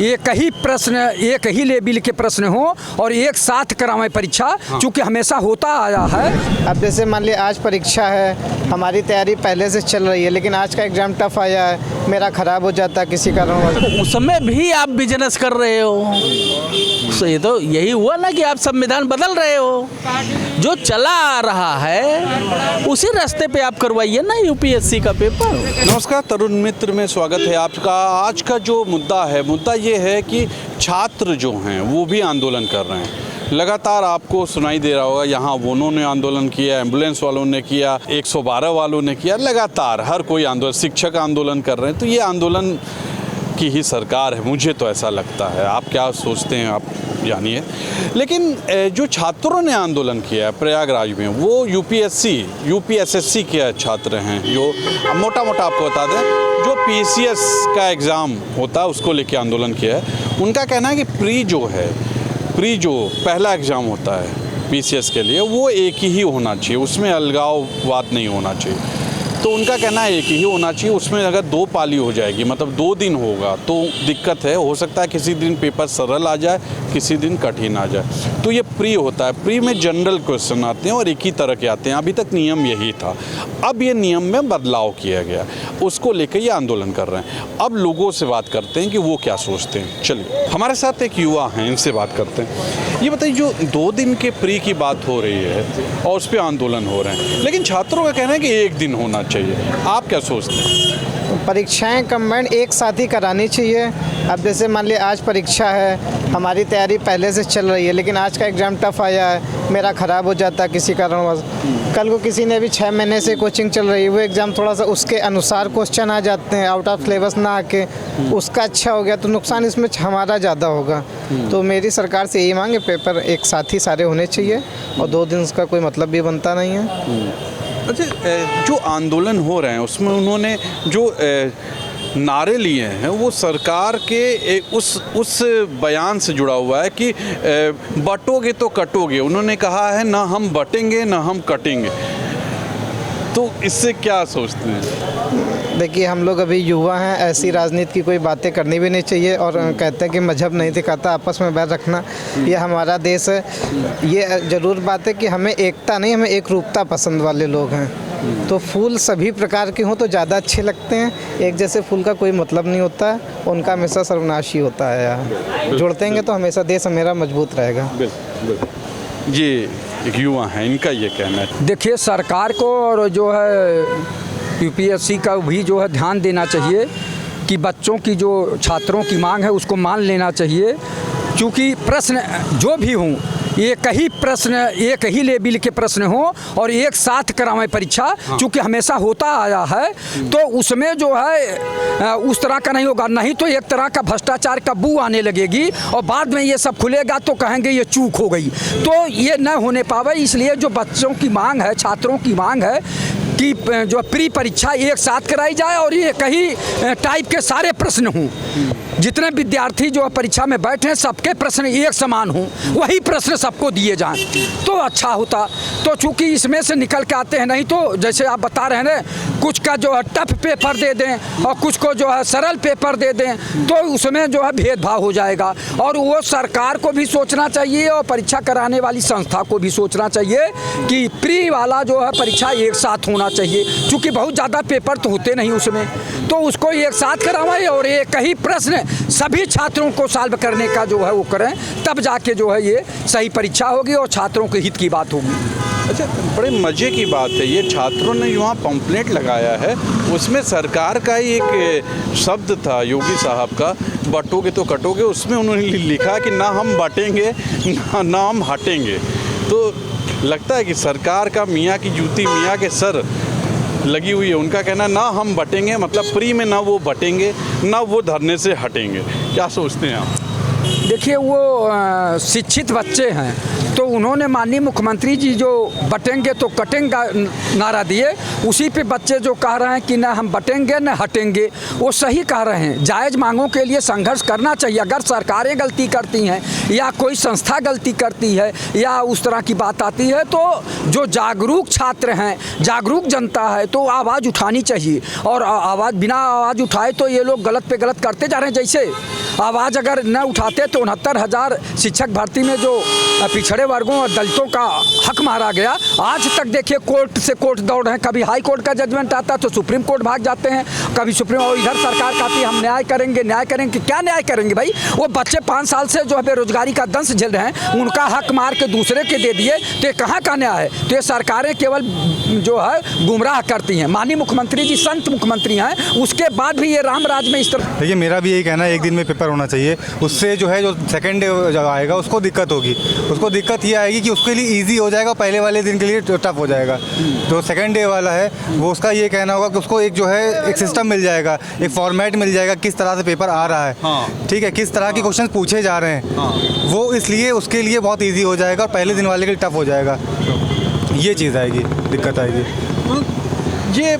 एक ही प्रश्न, एक ही लेवल के प्रश्न हो और एक साथ करावें परीक्षा, चूँकि हमेशा होता आया है। अब जैसे मान लिया आज परीक्षा है, हमारी तैयारी पहले से चल रही है, लेकिन आज का एग्ज़ाम टफ आया है, मेरा ख़राब हो जाता किसी कारणवश। उसमें भी आप बिजनेस कर रहे हो, तो ये तो यही हुआ ना कि आप संविधान बदल रहे हो। जो चला आ रहा है उसी रास्ते पे आप करवाइए ना यूपीएससी का पेपर। नमस्कार, तरुण मित्र में स्वागत है आपका। आज का जो मुद्दा ये है कि छात्र जो हैं वो भी आंदोलन कर रहे हैं। लगातार आपको सुनाई दे रहा होगा, यहाँ उन्होंने आंदोलन किया, एम्बुलेंस वालों ने किया, 112 वालों ने किया, लगातार हर कोई आंदोलन, शिक्षक आंदोलन कर रहे हैं। तो ये आंदोलन की ही सरकार है, मुझे तो ऐसा लगता है। आप क्या सोचते हैं आप जानिए। लेकिन जो छात्रों ने आंदोलन किया है प्रयागराज में, वो यूपीएसएससी के छात्र हैं। जो मोटा आपको बता दें, जो पीसीएस का एग्ज़ाम होता है उसको लेके आंदोलन किया है। उनका कहना है कि प्री जो पहला एग्ज़ाम होता है पीसीएस के लिए, वो एक ही होना चाहिए, उसमें अलगाववाद नहीं होना चाहिए। तो उनका कहना है एक ही होना चाहिए। उसमें अगर 2 पाली हो जाएगी, मतलब 2 दिन होगा, तो दिक्कत है। हो सकता है किसी दिन पेपर सरल आ जाए, किसी दिन कठिन आ जाए। तो ये प्री होता है। प्री में जनरल क्वेश्चन आते हैं और एक ही तरह के आते हैं। अभी तक नियम यही था, अब ये नियम में बदलाव किया गया, उसको लेकर ये आंदोलन कर रहे हैं। अब लोगों से बात करते हैं कि वो क्या सोचते हैं। चलिए, हमारे साथ एक युवा हैं, इनसे बात करते हैं। ये बताइए, जो 2 दिन के प्री की बात हो रही है और उस पर आंदोलन हो रहे हैं, लेकिन छात्रों का कहना है कि 1 दिन होना चाहिए, आप क्या सोचते हैं? परीक्षाएं कंबाइंड एक साथ ही करानी चाहिए। अब जैसे मान लिया आज परीक्षा है, हमारी तैयारी पहले से चल रही है, लेकिन आज का एग्ज़ाम टफ आया है, मेरा ख़राब हो जाता किसी कारणवश। कल को किसी ने भी 6 महीने से कोचिंग चल रही है, वो एग्ज़ाम थोड़ा सा उसके अनुसार क्वेश्चन आ जाते हैं, आउट ऑफ सिलेबस ना आके उसका अच्छा हो गया, तो नुकसान इसमें हमारा ज़्यादा होगा। तो मेरी सरकार से यही मांग है, पेपर एक साथ ही सारे होने चाहिए और 2 दिन उसका कोई मतलब भी बनता नहीं है। अच्छा, जो आंदोलन हो रहे हैं उसमें उन्होंने जो नारे लिए हैं वो सरकार के उस बयान से जुड़ा हुआ है कि बटोगे तो कटोगे। उन्होंने कहा है ना हम बटेंगे ना हम कटेंगे। तो इससे क्या सोचते हैं? देखिए, हम लोग अभी युवा हैं, ऐसी राजनीति की कोई बातें करनी भी नहीं चाहिए। और कहते हैं कि मजहब नहीं दिखाता, आपस में बैर रखना, ये हमारा देश है। ये ज़रूर बात है कि हमें एकता नहीं, हमें एक रूपता पसंद वाले लोग हैं। तो फूल सभी प्रकार के हों तो ज़्यादा अच्छे लगते हैं। एक जैसे फूल का कोई मतलब नहीं होता, उनका हमेशा सर्वनाश ही होता है। यहाँ जुड़तेंगे तो हमेशा देश मेरा मजबूत रहेगा। जी, एक युवा है, इनका ये कहना है। देखिए, सरकार को और जो है यूपीएससी का भी जो है ध्यान देना चाहिए कि बच्चों की जो छात्रों की मांग है उसको मान लेना चाहिए। क्योंकि प्रश्न जो भी हों, एक ही प्रश्न, एक ही लेवल के प्रश्न हो और एक साथ करावें परीक्षा, चूँकि हमेशा होता आया है। तो उसमें जो है उस तरह का नहीं होगा, नहीं तो एक तरह का भ्रष्टाचार का बू आने लगेगी और बाद में ये सब खुलेगा तो कहेंगे ये चूक हो गई। तो ये न होने पावे, इसलिए जो बच्चों की मांग है, छात्रों की मांग है कि जो प्री परीक्षा एक साथ कराई जाए और ये कहीं टाइप के सारे प्रश्न हों। जितने विद्यार्थी जो परीक्षा में बैठे हैं सबके प्रश्न एक समान हों, वही प्रश्न सबको दिए जाएं तो अच्छा होता। तो चूँकि इसमें से निकल के आते हैं, नहीं तो जैसे आप बता रहे हैं ना, कुछ का जो है टफ पेपर दे दें और कुछ को जो है सरल पेपर दे दें, तो उसमें जो है भेदभाव हो जाएगा। और वो सरकार को भी सोचना चाहिए और परीक्षा कराने वाली संस्था को भी सोचना चाहिए कि प्री वाला जो है परीक्षा एक साथ होना चाहिए। चूँकि बहुत ज़्यादा पेपर तो होते नहीं उसमें, तो उसको एक साथ कराएं और एक ही प्रश्न सभी छात्रों को सॉल्व करने का जो है वो करें, तब जाके जो है ये सही परीक्षा होगी और छात्रों के हित की बात होगी। अच्छा, बड़े मज़े की बात है, ये छात्रों ने यहाँ पंपलेट लगाया है, उसमें सरकार का ही एक शब्द था योगी साहब का, बटोगे तो कटोगे। उसमें उन्होंने लिखा कि ना हम बटेंगे ना हम हटेंगे। तो लगता है कि सरकार का मियाँ की जूती मियाँ के सर लगी हुई है। उनका कहना ना हम बटेंगे, मतलब प्री में ना वो बटेंगे ना वो धरने से हटेंगे। क्या सोचते हैं आप? देखिए, वो शिक्षित बच्चे हैं, तो उन्होंने माननीय मुख्यमंत्री जी जो बटेंगे तो कटेंगे नारा दिए, उसी पे बच्चे जो कह रहे हैं कि ना हम बटेंगे न हटेंगे, वो सही कह रहे हैं। जायज़ मांगों के लिए संघर्ष करना चाहिए। अगर सरकारें गलती करती हैं या कोई संस्था गलती करती है या उस तरह की बात आती है, तो जो जागरूक छात्र हैं, जागरूक जनता है, तो आवाज़ उठानी चाहिए। और आवाज़ बिना आवाज़ उठाए तो ये लोग गलत पे गलत करते जा रहे हैं। जैसे आवाज़ अगर न उठाते तो 69,000 शिक्षक भर्ती में जो पिछड़े वर्गों और दलितों का हक मारा गया, आज तक देखिए कोर्ट से कोर्ट दौड़ रहे हैं। कभी हाई कोर्ट का जजमेंट आता तो सुप्रीम कोर्ट भाग जाते हैं, कभी सुप्रीम, और इधर सरकार कहती है हम न्याय करेंगे। क्या न्याय करेंगे भाई? वो बच्चे 5 साल से जो है बेरोजगारी का दंश झेल रहे हैं, उनका हक मार के दूसरे के दे दिए, तो ये कहाँ का न्याय है? तो ये सरकारें केवल जो है गुमराह करती हैं। माननीय मुख्यमंत्री जी संत मुख्यमंत्री हैं, उसके बाद भी ये राम राज में इस तरह। देखिए मेरा भी यही कहना है, एक दिन में पेपर होना चाहिए। उससे जो है जो सेकंड डे जब आएगा उसको दिक्कत होगी। उसको दिक्कत ये आएगी कि उसके लिए इजी हो जाएगा, पहले वाले दिन के लिए टफ हो जाएगा। जो सेकंड डे वाला है वो उसका ये कहना होगा कि उसको एक जो है एक सिस्टम मिल जाएगा, एक फॉर्मेट मिल जाएगा, किस तरह से पेपर आ रहा है, ठीक है, किस तरह के क्वेश्चन पूछे जा रहे हैं, वो इसलिए उसके लिए बहुत ईजी हो जाएगा और पहले दिन वाले के लिए टफ हो जाएगा। ये चीज़ आएगी, दिक्कत आएगी। ये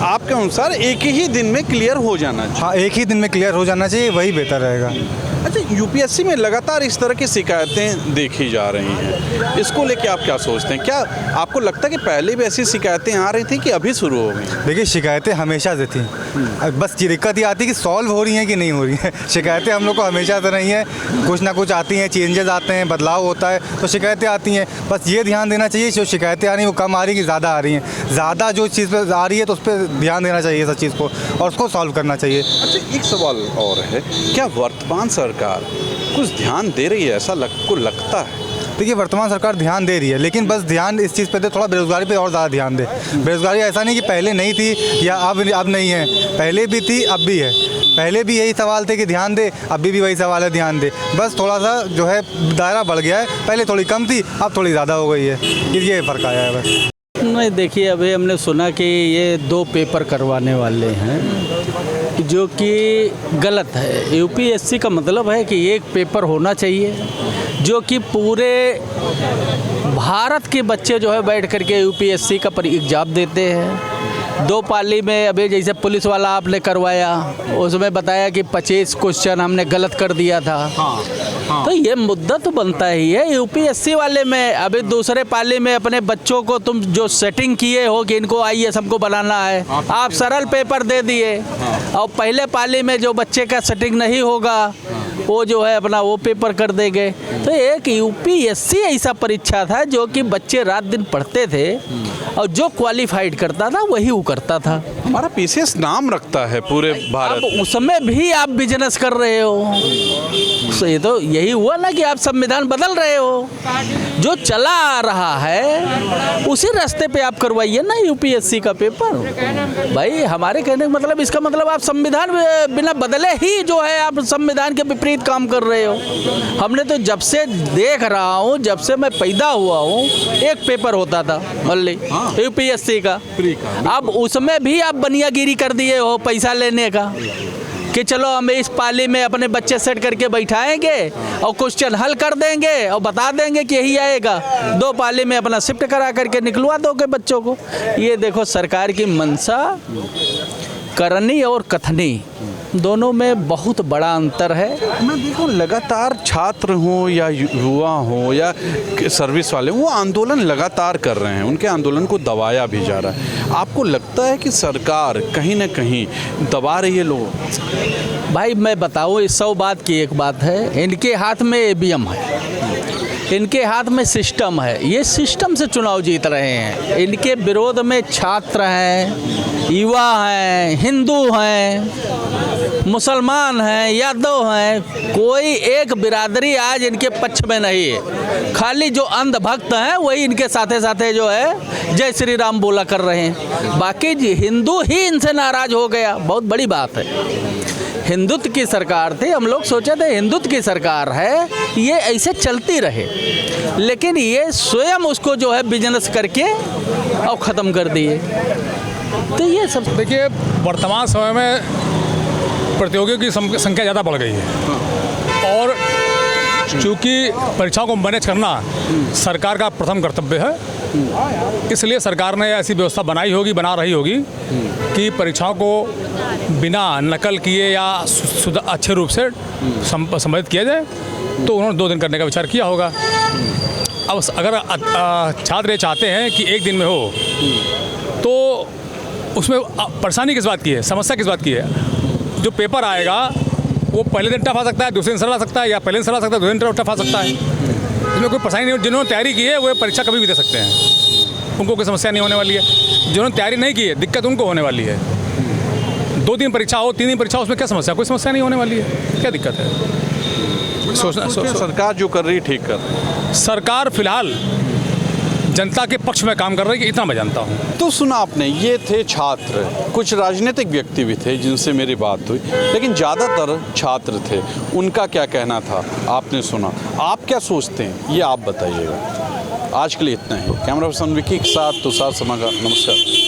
आपके अनुसार एक ही दिन में क्लियर हो जाना चाहिए? हाँ, एक ही दिन में क्लियर हो जाना चाहिए, वही बेहतर रहेगा। अच्छा, यूपीएससी में लगातार इस तरह की शिकायतें देखी जा रही हैं, इसको लेके आप क्या सोचते हैं? क्या आपको लगता है कि पहले भी ऐसी शिकायतें आ रही थी कि अभी शुरू हो गई? देखिए शिकायतें हमेशा से थी, बस ये दिक्कत ये आती है कि सॉल्व हो रही हैं कि नहीं हो रही हैं। शिकायतें हम लोग को हमेशा से रही हैं, कुछ ना कुछ आती हैं, चेंजेस आते हैं, बदलाव होता है तो शिकायतें आती हैं। बस ये ध्यान देना चाहिए जो शिकायतें आ रही हैं वो कम आ रही कि ज़्यादा आ रही हैं। ज़्यादा जो चीज़ पर आ रही है तो उस पर ध्यान देना चाहिए सब चीज़ को और उसको सॉल्व करना चाहिए। अच्छा, एक सवाल और है, क्या वर्तमान सरकार कुछ ध्यान दे रही है, ऐसा को लगता है? देखिए वर्तमान सरकार ध्यान दे रही है, लेकिन बस ध्यान इस चीज़ पे दे, थोड़ा बेरोजगारी पे और ज़्यादा ध्यान दे। बेरोजगारी ऐसा नहीं कि पहले नहीं थी या अब नहीं है, पहले भी थी अब भी है। पहले भी यही सवाल थे कि ध्यान दे, अभी भी वही सवाल है ध्यान दे। बस थोड़ा सा जो है दायरा बढ़ गया है, पहले थोड़ी कम थी अब थोड़ी ज़्यादा हो गई है, ये फ़र्क आया है बस। नहीं, देखिए अभी हमने सुना कि ये 2 पेपर करवाने वाले हैं, जो कि गलत है। यूपीएससी का मतलब है कि एक पेपर होना चाहिए, जो कि पूरे भारत के बच्चे जो है बैठ करके यूपीएससी का एग्ज़ाम देते हैं। 2 पाली में अभी जैसे पुलिस वाला आपने करवाया, उसमें बताया कि 25 क्वेश्चन हमने गलत कर दिया था। तो ये मुद्दा तो बनता ही है। यूपीएससी वाले में अभी दूसरे पाली में अपने बच्चों को तुम जो सेटिंग किए हो कि इनको आईएएस हमको बनाना है, आप सरल पेपर दे दिए, और पहले पाली में जो बच्चे का सेटिंग नहीं होगा वो जो है अपना वो पेपर कर देंगे। तो एक यूपीएससी ऐसा परीक्षा था जो कि बच्चे रात दिन पढ़ते थे और जो क्वालिफाइड करता था वही वो करता था। हमारा पीसीएस नाम रखता है पूरे भारत। अब उसमें भी आप बिजनेस कर रहे हो, तो ये तो यही हुआ ना कि आप संविधान बदल रहे हो। जो चला आ रहा है उसी रास्ते पे आप करवाइए ना यूपीएससी का पेपर। भाई हमारे कहने का मतलब, इसका मतलब आप संविधान बिना बदले ही जो है आप संविधान के विपरीत काम कर रहे हो। हमने तो जब से देख रहा हूँ, जब से मैं पैदा हुआ हूँ, एक पेपर होता था मल्ली यूपीएससी का। अब उसमें भी आप बनियागिरी कर दिए हो पैसा लेने का, कि चलो हम इस पाली में अपने बच्चे सेट करके बैठाएंगे और क्वेश्चन हल कर देंगे और बता देंगे कि यही आएगा। 2 पाली में अपना शिफ्ट करा करके निकलवा दोगे बच्चों को। ये देखो सरकार की मंशा, करनी और कथनी दोनों में बहुत बड़ा अंतर है। मैं देखो लगातार छात्र हों या युवा हों या सर्विस वाले, वो आंदोलन लगातार कर रहे हैं, उनके आंदोलन को दबाया भी जा रहा है। आपको लगता है कि सरकार कहीं ना कहीं दबा रही है लोग? भाई मैं बताऊँ, इस 100 बात की एक बात है, इनके हाथ में ईवीएम है, इनके हाथ में सिस्टम है, ये सिस्टम से चुनाव जीत रहे हैं। इनके विरोध में छात्र हैं, युवा हैं, हिंदू हैं, मुसलमान हैं, यादव हैं, कोई एक बिरादरी आज इनके पक्ष में नहीं है। खाली जो अंधभक्त हैं वही इनके साथे साथे जो है जय श्री राम बोला कर रहे हैं। बाकी हिंदू ही इनसे नाराज हो गया, बहुत बड़ी बात है। हिंदुत्व की सरकार थी, हम लोग सोचे थे हिंदुत्व की सरकार है, ये ऐसे चलती रहे, लेकिन ये स्वयं उसको जो है बिजनेस करके और ख़त्म कर दिए। तो ये सब देखिए वर्तमान समय में प्रतियोगियों की संख्या ज़्यादा बढ़ गई है और चूँकि परीक्षाओं को मैनेज करना सरकार का प्रथम कर्तव्य है, इसलिए सरकार ने ऐसी व्यवस्था बना रही होगी कि परीक्षाओं को बिना नकल किए या अच्छे रूप से संबोधित किया जाए। तो उन्होंने 2 दिन करने का विचार किया होगा। अब अगर छात्र ये चाहते हैं कि एक दिन में हो, तो उसमें परेशानी किस बात की है, समस्या किस बात की है? जो पेपर आएगा वो पहले दिन टफ आ सकता है, दूसरे दिन सरल आ सकता है, या पहले दिन सरल आ सकता है, दूसरे दिन टफ आ सकता है। इसमें कोई परेशानी नहीं। जिन्होंने तैयारी की है वो परीक्षा कभी भी दे सकते हैं, उनको कोई समस्या नहीं होने वाली है। जिन्होंने तैयारी नहीं की है दिक्कत उनको होने वाली है। 2 दिन परीक्षा हो, 3 दिन परीक्षा हो, उसमें क्या समस्या? कोई समस्या नहीं होने वाली है। क्या दिक्कत है? सरकार जो कर रही है ठीक कर रही है। सरकार फिलहाल जनता के पक्ष में काम कर रही है, इतना मैं जानता हूँ। तो सुना आपने, ये थे छात्र, कुछ राजनीतिक व्यक्ति भी थे जिनसे मेरी बात हुई, लेकिन ज़्यादातर छात्र थे। उनका क्या कहना था आपने सुना। आप क्या सोचते हैं ये आप बताइएगा। आज के लिए इतना ही। कैमरा पर्सन विकी के साथ तुषार समाचार। नमस्कार।